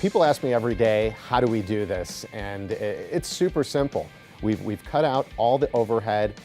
People ask me every day, how do we do this? And it's super simple. We've cut out all the overhead.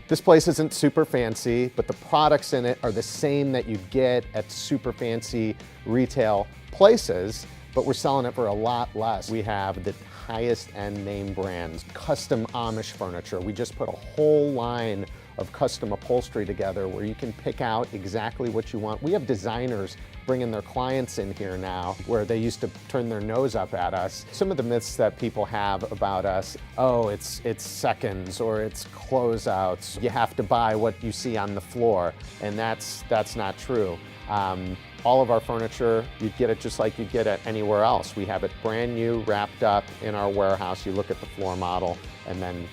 This place isn't super fancy, but the products in it are the same that you get at super fancy retail places, but we're selling it for a lot less. We have the highest end name brands, custom Amish furniture. We just put a whole line of custom upholstery together where you can pick out exactly what you want. We have designers bringing their clients in here now where they used to turn their nose up at us. Some of the myths that people have about us, oh, it's seconds or it's closeouts. You have to buy what you see on the floor, and that's not true. All of our furniture, you'd get it just like you'd get it anywhere else. We have it brand new, wrapped up in our warehouse. You look at the floor model, and then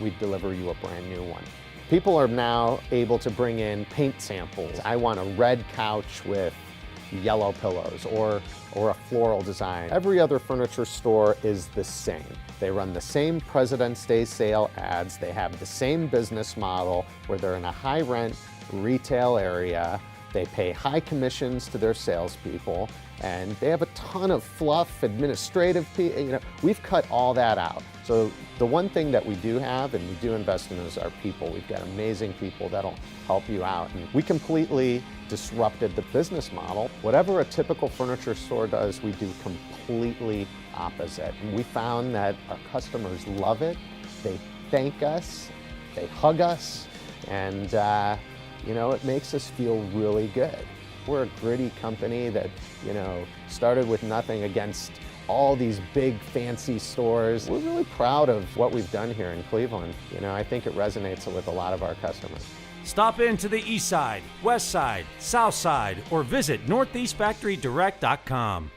we deliver you a brand new one. People are now able to bring in paint samples. I want a red couch with yellow pillows or a floral design. Every other furniture store is the same. They run the same President's Day sale ads. They have the same business model where they're in a high rent retail area. They pay high commissions to their salespeople, and they have a ton of fluff, administrative, we've cut all that out. So the one thing that we do have, and we do invest in, is our people. We've got amazing people that'll help you out. And we completely disrupted the business model. Whatever a typical furniture store does, we do completely opposite. And we found that our customers love it. They thank us, they hug us, and it makes us feel really good. We're a gritty company that, started with nothing against all these big fancy stores. We're really proud of what we've done here in Cleveland. I think it resonates with a lot of our customers. Stop into the East Side, West Side, South Side, or visit northeastfactorydirect.com.